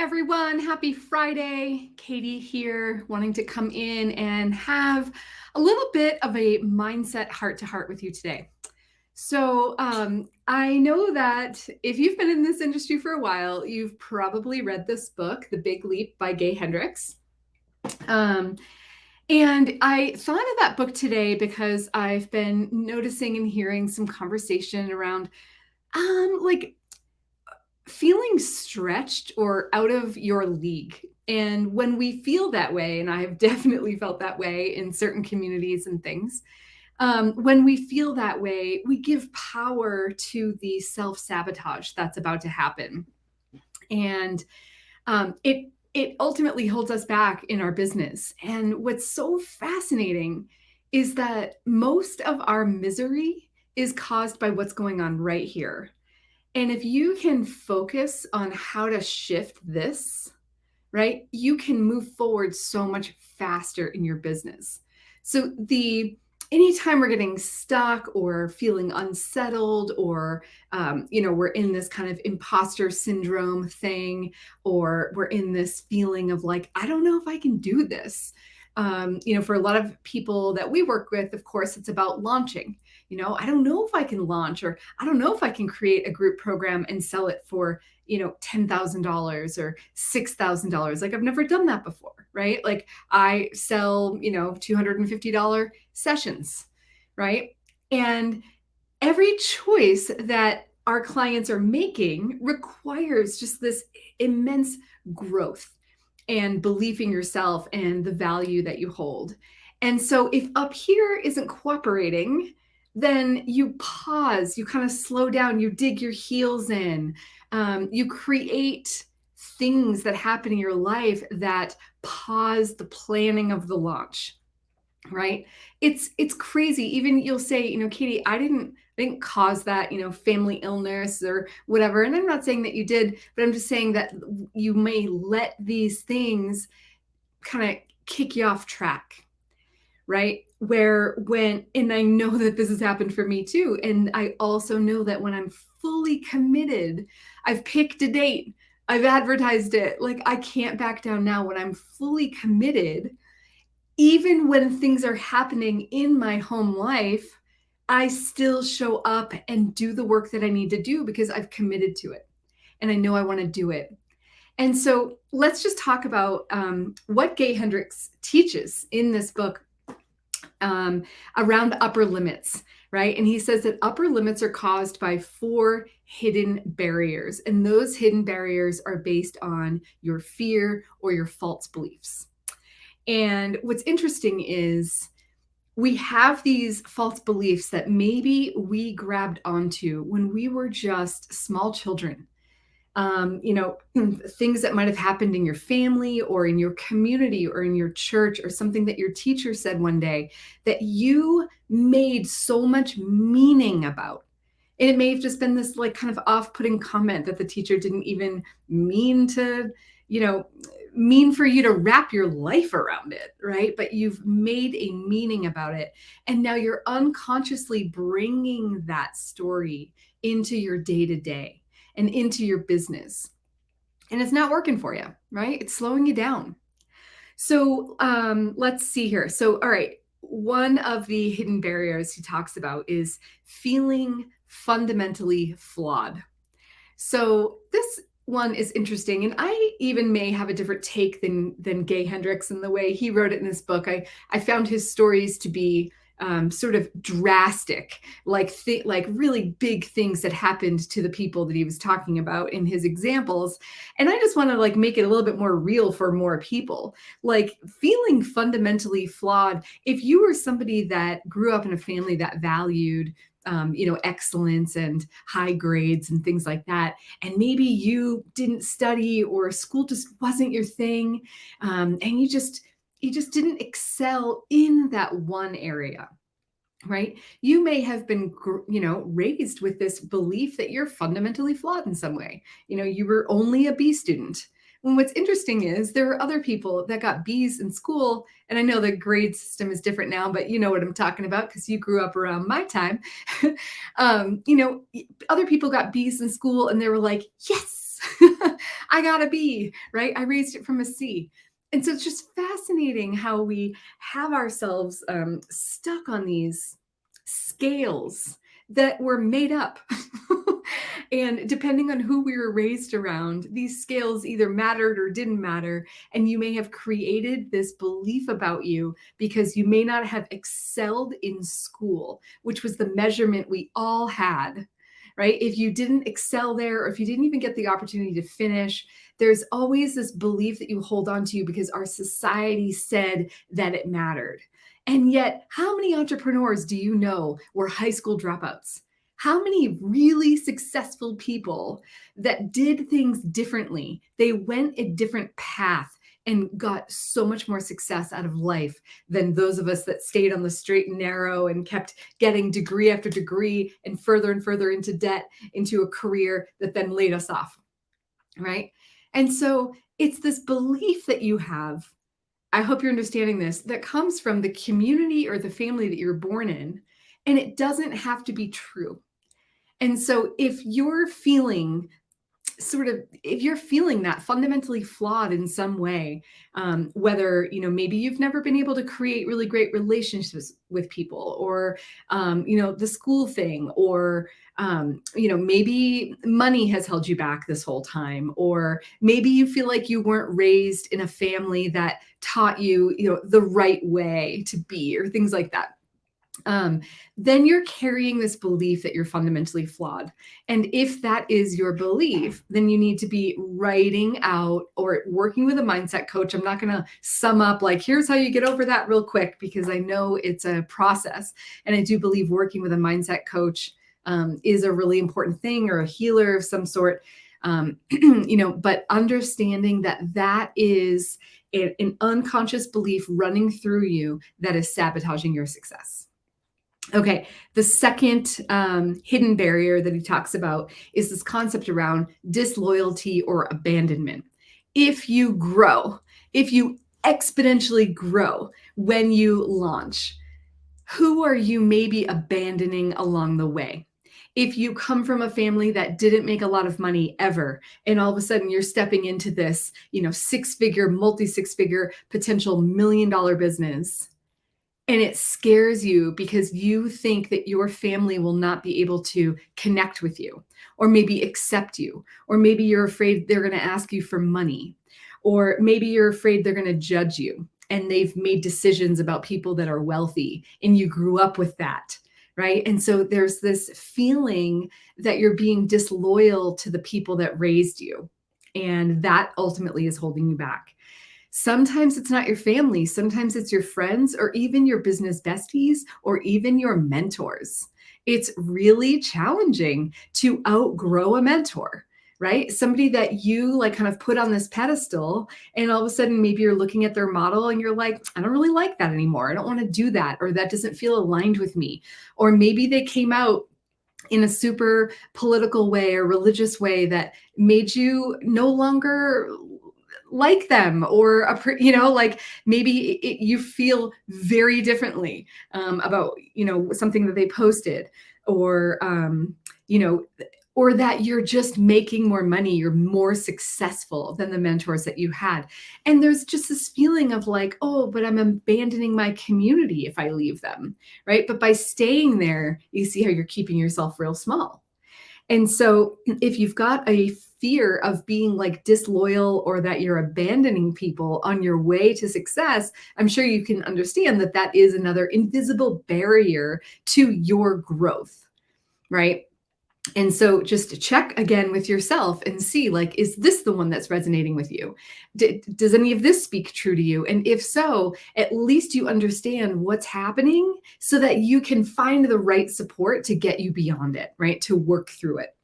everyone. Happy Friday. Katie here, wanting to come in and have a little bit of a mindset heart to heart with you today. I know that if you've been in this industry for a while, you've probably read this book, The Big Leap by Gay Hendricks. And I thought of that book today because I've been noticing and hearing some conversation around like feeling stretched or out of your league. And when we feel that way, and I've definitely felt that way in certain communities and things, when we feel that way, we give power to the self-sabotage that's about to happen. And it ultimately holds us back in our business. And what's so fascinating is that most of our misery is caused by what's going on right here. And if you can focus on how to shift this, right, you can move forward so much faster in your business. So anytime we're getting stuck or feeling unsettled or, we're in this kind of imposter syndrome thing, or we're in this feeling of like, I don't know if I can do this. For a lot of people that we work with, of course, it's about launching. I don't know if I can launch, or I don't know if I can create a group program and sell it for, $10,000 or $6,000. Like I've never done that before, right? Like I sell, $250 sessions, right? And every choice that our clients are making requires just this immense growth and belief in yourself and the value that you hold. And so if up here isn't cooperating, then you pause, you kind of slow down, you dig your heels in, you create things that happen in your life that pause the planning of the launch, right? It's crazy. Even you'll say, Katie, I didn't cause that, family illness or whatever. And I'm not saying that you did, but I'm just saying that you may let these things kind of kick you off track, right? And I know that this has happened for me too. And I also know that when I'm fully committed, I've picked a date, I've advertised it, like I can't back down now. When I'm fully committed, even when things are happening in my home life, I still show up and do the work that I need to do because I've committed to it and I know I want to do it. And so let's just talk about what Gay Hendricks teaches in this book around upper limits, right? And he says that upper limits are caused by 4 hidden barriers. And those hidden barriers are based on your fear or your false beliefs. And what's interesting is we have these false beliefs that maybe we grabbed onto when we were just small children. Things that might have happened in your family or in your community or in your church, or something that your teacher said one day that you made so much meaning about. And it may have just been this like kind of off-putting comment that the teacher didn't even mean to, mean for you to wrap your life around it, right? But you've made a meaning about it. And now you're unconsciously bringing that story into your day-to-day and into your business. And it's not working for you, right? It's slowing you down. So let's see here. So, all right, one of the hidden barriers he talks about is feeling fundamentally flawed. So this one is interesting, and I even may have a different take than Gay Hendricks in the way he wrote it in this book. I found his stories to be sort of drastic, like really big things that happened to the people that he was talking about in his examples. And I just want to like make it a little bit more real for more people. Like feeling fundamentally flawed. If you were somebody that grew up in a family that valued excellence and high grades and things like that, and maybe you didn't study or school just wasn't your thing, and you just didn't excel in that one area, right? You may have been, raised with this belief that you're fundamentally flawed in some way. You were only a B student. And what's interesting is there are other people that got B's in school, and I know the grade system is different now, but you know what I'm talking about because you grew up around my time. Other people got B's in school and they were like, yes, I got a B, right? I raised it from a C. And so it's just fascinating how we have ourselves stuck on these scales that were made up. And depending on who we were raised around, these scales either mattered or didn't matter. And you may have created this belief about you because you may not have excelled in school, which was the measurement we all had. Right? If you didn't excel there, or if you didn't even get the opportunity to finish, there's always this belief that you hold on to because our society said that it mattered. And yet, how many entrepreneurs do you know were high school dropouts? How many really successful people that did things differently? They went a different path and got so much more success out of life than those of us that stayed on the straight and narrow and kept getting degree after degree and further into debt into a career that then laid us off, right? And so it's this belief that you have, I hope you're understanding this, that comes from the community or the family that you're born in, and it doesn't have to be true. And so if you're feeling if you're feeling that fundamentally flawed in some way, whether maybe you've never been able to create really great relationships with people, or the school thing, or maybe money has held you back this whole time, or maybe you feel like you weren't raised in a family that taught you the right way to be, or things like that, then you're carrying this belief that you're fundamentally flawed. And if that is your belief, then you need to be writing out or working with a mindset coach. I'm not going to sum up like, here's how you get over that real quick, because I know it's a process. And I do believe working with a mindset coach is a really important thing, or a healer of some sort. But understanding that that is an unconscious belief running through you that is sabotaging your success. Okay, the second hidden barrier that he talks about is this concept around disloyalty or abandonment. If you grow, if you exponentially grow when you launch, who are you maybe abandoning along the way? If you come from a family that didn't make a lot of money ever, and all of a sudden you're stepping into this, six-figure, multi-six-figure, potential $1 million business, and it scares you because you think that your family will not be able to connect with you, or maybe accept you, or maybe you're afraid they're going to ask you for money, or maybe you're afraid they're going to judge you and they've made decisions about people that are wealthy and you grew up with that, right? And so there's this feeling that you're being disloyal to the people that raised you, and that ultimately is holding you back. Sometimes it's not your family. Sometimes it's your friends, or even your business besties, or even your mentors. It's really challenging to outgrow a mentor, right? Somebody that you like kind of put on this pedestal, and all of a sudden maybe you're looking at their model and you're like, I don't really like that anymore. I don't want to do that, or that doesn't feel aligned with me. Or maybe they came out in a super political way or religious way that made you no longer like them, or like maybe you feel very differently about something that they posted, or you know or that you're just making more money, you're more successful than the mentors that you had, and there's just this feeling of like, oh, but I'm abandoning my community if I leave them, right? But by staying there, you see how you're keeping yourself real small. And so if you've got a fear of being like disloyal, or that you're abandoning people on your way to success, I'm sure you can understand that that is another invisible barrier to your growth, right? And so just to check again with yourself and see, like, is this the one that's resonating with you? Does any of this speak true to you? And if so, at least you understand what's happening so that you can find the right support to get you beyond it, right? To work through it.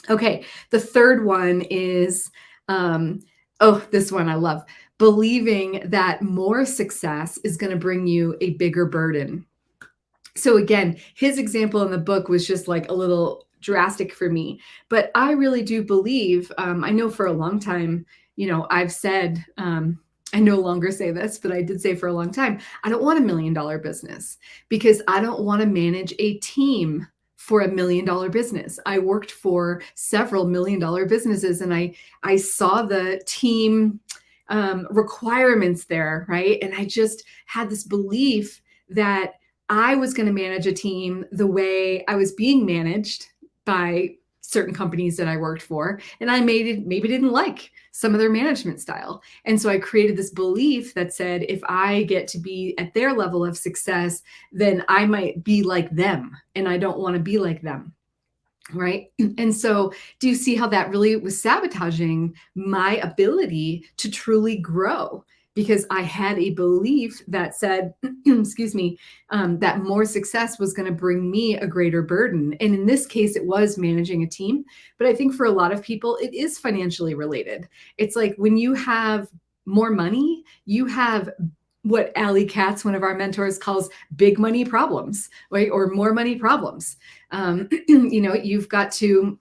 Okay, the third one is, this one I love, believing that more success is going to bring you a bigger burden. So again, his example in the book was just like a little drastic for me, but I really do believe, I know for a long time, I've said, I no longer say this, but I did say for a long time, I don't want $1 million business because I don't want to manage a team for $1 million business. I worked for several $1 million businesses, and I saw the team requirements there, right? And I just had this belief that I was going to manage a team the way I was being managed by certain companies that I worked for, and I maybe didn't like some of their management style. And so I created this belief that said, if I get to be at their level of success, then I might be like them, and I don't want to be like them. Right. And so, do you see how that really was sabotaging my ability to truly grow? Because I had a belief that said, excuse me, that more success was going to bring me a greater burden. And in this case, it was managing a team. But I think for a lot of people, it is financially related. It's like when you have more money, you have what Allie Katz, one of our mentors, calls big money problems, right? Or more money problems. You've got to,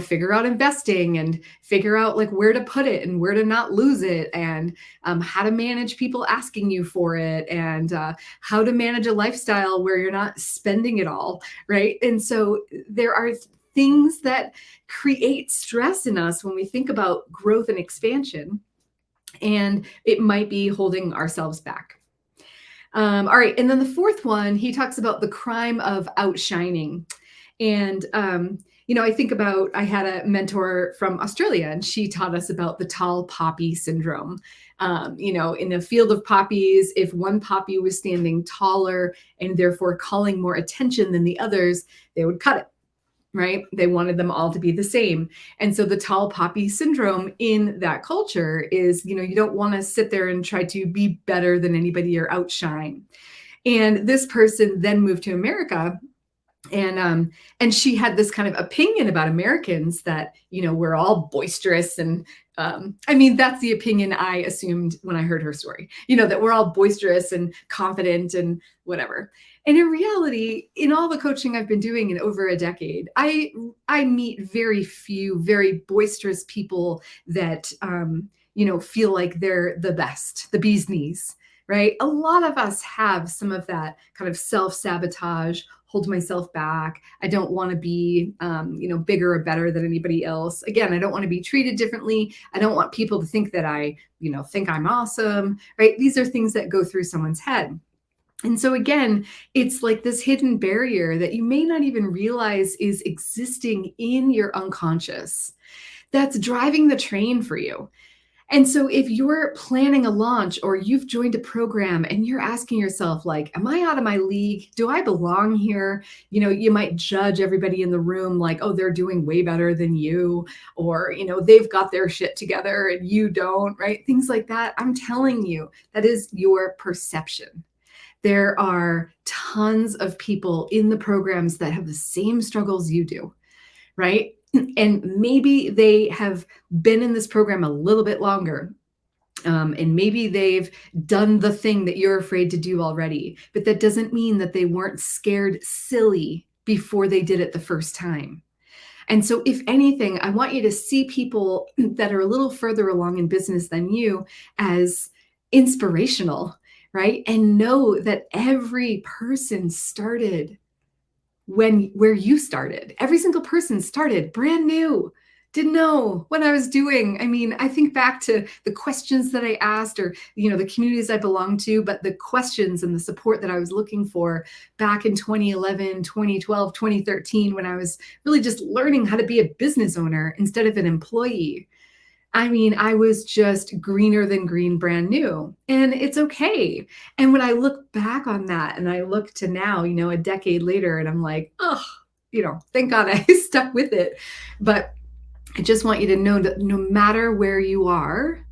figure out investing and figure out like where to put it and where to not lose it, and how to manage people asking you for it, and how to manage a lifestyle where you're not spending it all, right? And so there are things that create stress in us when we think about growth and expansion, and it might be holding ourselves back. All right. And then the fourth one, he talks about the crime of outshining. And, I think about, I had a mentor from Australia, and she taught us about the tall poppy syndrome. In the field of poppies, if one poppy was standing taller and therefore calling more attention than the others, they would cut it. Right? They wanted them all to be the same. And so the tall poppy syndrome in that culture is, you don't want to sit there and try to be better than anybody or outshine. And this person then moved to America, and she had this kind of opinion about Americans that, we're all boisterous. And that's the opinion I assumed when I heard her story, that we're all boisterous and confident and whatever. And in reality, in all the coaching I've been doing in over a decade, I meet very few very boisterous people that feel like they're the best, the bee's knees, right? A lot of us have some of that kind of self-sabotage, hold myself back. I don't want to be, bigger or better than anybody else. Again, I don't want to be treated differently. I don't want people to think that I, think I'm awesome, right? These are things that go through someone's head. And so again, it's like this hidden barrier that you may not even realize is existing in your unconscious that's driving the train for you. And so if you're planning a launch or you've joined a program and you're asking yourself, like, am I out of my league? Do I belong here? You might judge everybody in the room like, oh, they're doing way better than you, or, they've got their shit together and you don't, right? Things like that. I'm telling you, that is your perception. There are tons of people in the programs that have the same struggles you do, right? And maybe they have been in this program a little bit longer. And maybe they've done the thing that you're afraid to do already, but that doesn't mean that they weren't scared silly before they did it the first time. And so if anything, I want you to see people that are a little further along in business than you as inspirational, right? And know that every person started where you started. Every single person started brand new, didn't know what I was doing. I think back to the questions that I asked, or, the communities I belonged to, but the questions and the support that I was looking for back in 2011, 2012, 2013, when I was really just learning how to be a business owner instead of an employee. I was just greener than green, brand new, and it's okay. And when I look back on that and I look to now, a decade later, and I'm like, oh, thank God I stuck with it. But I just want you to know that no matter where you are,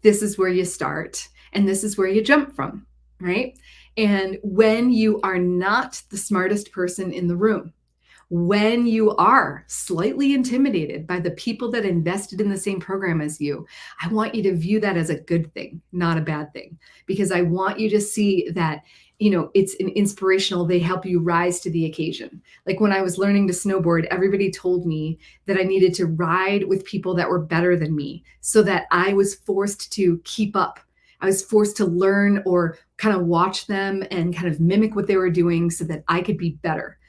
this is where you start and this is where you jump from, right? And when you are not the smartest person in the room, when you are slightly intimidated by the people that invested in the same program as you, I want you to view that as a good thing, not a bad thing, because I want you to see that, it's an inspirational, they help you rise to the occasion. Like when I was learning to snowboard, everybody told me that I needed to ride with people that were better than me so that I was forced to keep up. I was forced to learn or kind of watch them and kind of mimic what they were doing so that I could be better.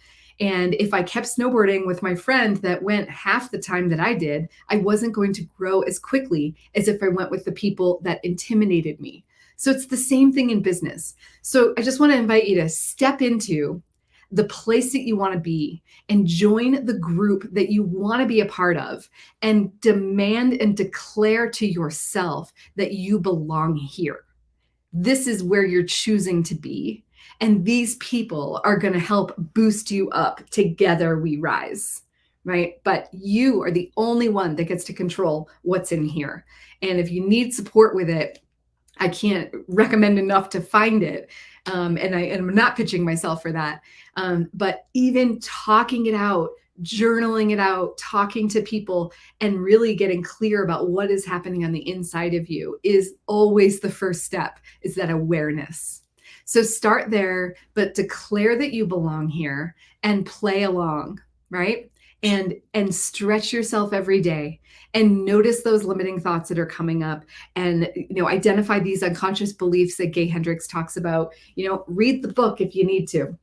And if I kept snowboarding with my friend that went half the time that I did, I wasn't going to grow as quickly as if I went with the people that intimidated me. So it's the same thing in business. So I just want to invite you to step into the place that you want to be and join the group that you want to be a part of and demand and declare to yourself that you belong here. This is where you're choosing to be. And these people are going to help boost you up. Together we rise, right? But you are the only one that gets to control what's in here. And if you need support with it, I can't recommend enough to find it. And I'm not pitching myself for that. But even talking it out, journaling it out, talking to people, and really getting clear about what is happening on the inside of you is always the first step, is that awareness. So start there, but declare that you belong here and play along, right? And stretch yourself every day and notice those limiting thoughts that are coming up, and identify these unconscious beliefs that Gay Hendricks talks about. Read the book if you need to,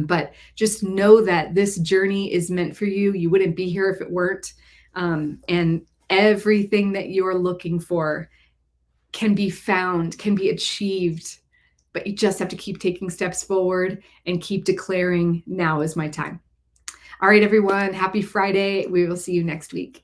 but just know that this journey is meant for you. You wouldn't be here if it weren't. And everything that you're looking for can be found, can be achieved, but you just have to keep taking steps forward and keep declaring, now is my time. All right, everyone, happy Friday. We will see you next week.